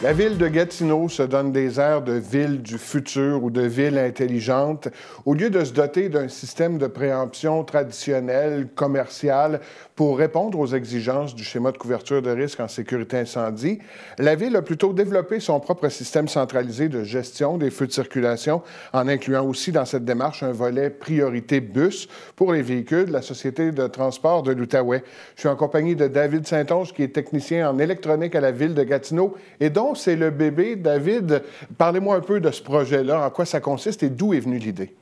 La ville de Gatineau se donne des airs de ville du futur ou de ville intelligente. Au lieu de se doter d'un système de préemption traditionnel, commercial, pour répondre aux exigences du schéma de couverture de risque en sécurité incendie, la ville a plutôt développé son propre système centralisé de gestion des feux de circulation, en incluant aussi dans cette démarche un volet priorité bus pour les véhicules de la Société de transport de l'Outaouais. Je suis en compagnie de David Saint-Onge, qui est technicien en électronique à la ville de Gatineau et dont c'est le bébé. David, parlez-moi un peu de ce projet-là, en quoi ça consiste et d'où est venue l'idée?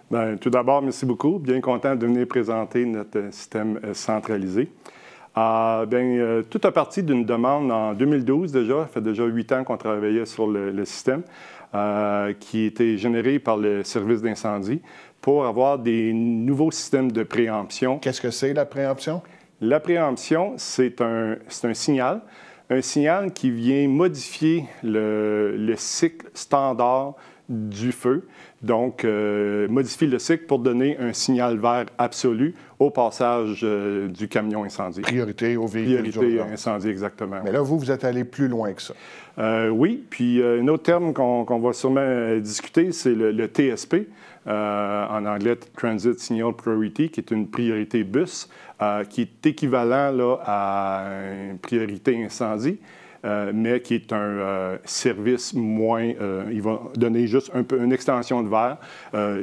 Bien, tout d'abord, merci beaucoup. Bien content de venir présenter notre système centralisé. Tout a parti d'une demande en 2012 déjà. Ça fait déjà 8 ans qu'on travaillait sur le système qui était généré par le service d'incendie pour avoir des nouveaux systèmes de préemption. Qu'est-ce que c'est, la préemption? La préemption, c'est un signal. Un signal qui vient modifier le cycle standard du feu. Donc, modifier le cycle pour donner un signal vert absolu au passage du camion incendie. Priorité aux véhicules d'urgence. Priorité incendie, exactement. Mais là, vous êtes allé plus loin que ça. Oui, puis un autre terme qu'on va sûrement discuter, c'est le TSP, en anglais Transit Signal Priority, qui est une priorité bus, qui est équivalent là, à une priorité incendie. Mais qui est un service moins... il va donner juste une extension de verre,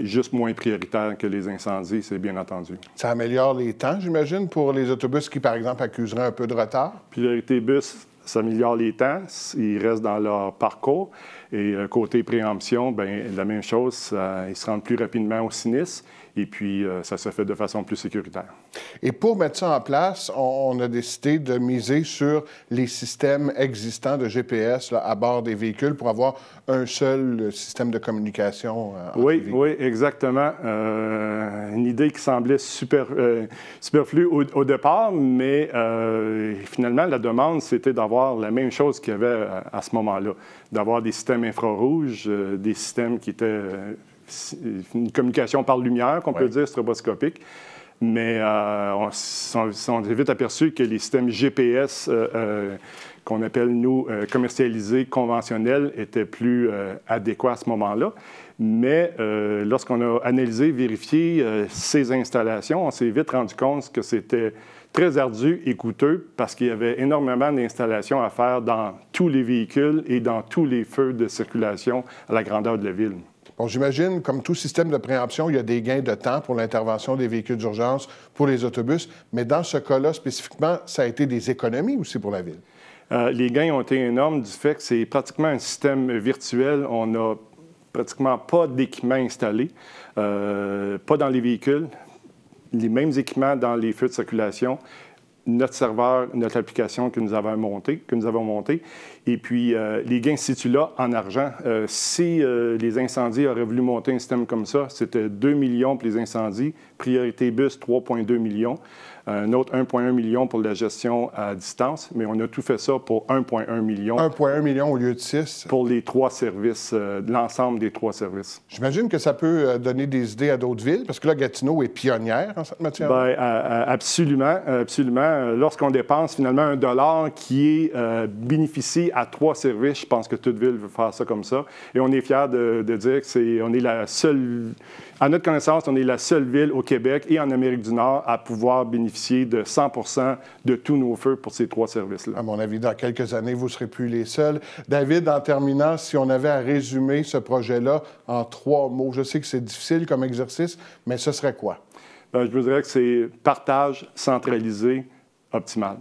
juste moins prioritaire que les incendies, c'est bien entendu. Ça améliore les temps, j'imagine, pour les autobus qui, par exemple, accuseraient un peu de retard? Priorité bus, ça améliore les temps, ils restent dans leur parcours. Et côté préemption, bien, la même chose, ils se rendent plus rapidement au sinistre. Et puis, ça se fait de façon plus sécuritaire. Et pour mettre ça en place, on a décidé de miser sur les systèmes existants de GPS là, à bord des véhicules pour avoir un seul système de communication. Oui, exactement. Une idée qui semblait superflue au départ, mais finalement, la demande, c'était d'avoir la même chose qu'il y avait à ce moment-là, d'avoir des systèmes infrarouges, des systèmes qui étaient... une communication par lumière, qu'on peut dire stroboscopique. Mais on s'est vite aperçu que les systèmes GPS qu'on appelle, nous, commercialisés, conventionnels, étaient plus adéquats à ce moment-là. Mais lorsqu'on a analysé, vérifié ces installations, on s'est vite rendu compte que c'était très ardu et coûteux parce qu'il y avait énormément d'installations à faire dans tous les véhicules et dans tous les feux de circulation à la grandeur de la ville. Bon, j'imagine, comme tout système de préemption, il y a des gains de temps pour l'intervention des véhicules d'urgence, pour les autobus, mais dans ce cas-là, spécifiquement, ça a été des économies aussi pour la ville. Les gains ont été énormes du fait que c'est pratiquement un système virtuel. On n'a pratiquement pas d'équipement installé, pas dans les véhicules, les mêmes équipements dans les feux de circulation. Notre serveur, notre application que nous avons montée. Et puis, les gains se situent là en argent. Si les incendies auraient voulu monter un système comme ça, c'était 2 millions pour les incendies, priorité bus, 3,2 millions. Un autre 1,1 million pour la gestion à distance, mais on a tout fait ça pour 1,1 million. 1,1 million au lieu de 6? Pour les 3 services, l'ensemble des 3 services. J'imagine que ça peut donner des idées à d'autres villes, parce que là, Gatineau est pionnière en cette matière. Bien, absolument, absolument. Lorsqu'on dépense finalement $1 qui bénéficie à 3 services, je pense que toute ville veut faire ça comme ça. Et on est fiers de dire qu'on est la seule... À notre connaissance, on est la seule ville au Québec et en Amérique du Nord à pouvoir bénéficier de 100% de tous nos feux pour ces 3 services-là. À mon avis, dans quelques années, vous ne serez plus les seuls. David, en terminant, si on avait à résumer ce projet-là en 3 mots, je sais que c'est difficile comme exercice, mais ce serait quoi? Bien, je vous dirais que c'est partage centralisé optimal.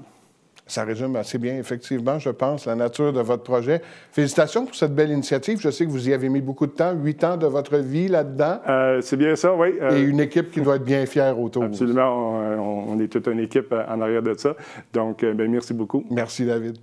Ça résume assez bien, effectivement, je pense, la nature de votre projet. Félicitations pour cette belle initiative. Je sais que vous y avez mis beaucoup de temps, 8 ans de votre vie là-dedans. C'est bien ça, oui. Et une équipe qui doit être bien fière autour. Absolument. On est toute une équipe en arrière de ça. Donc, bien, merci beaucoup. Merci, David.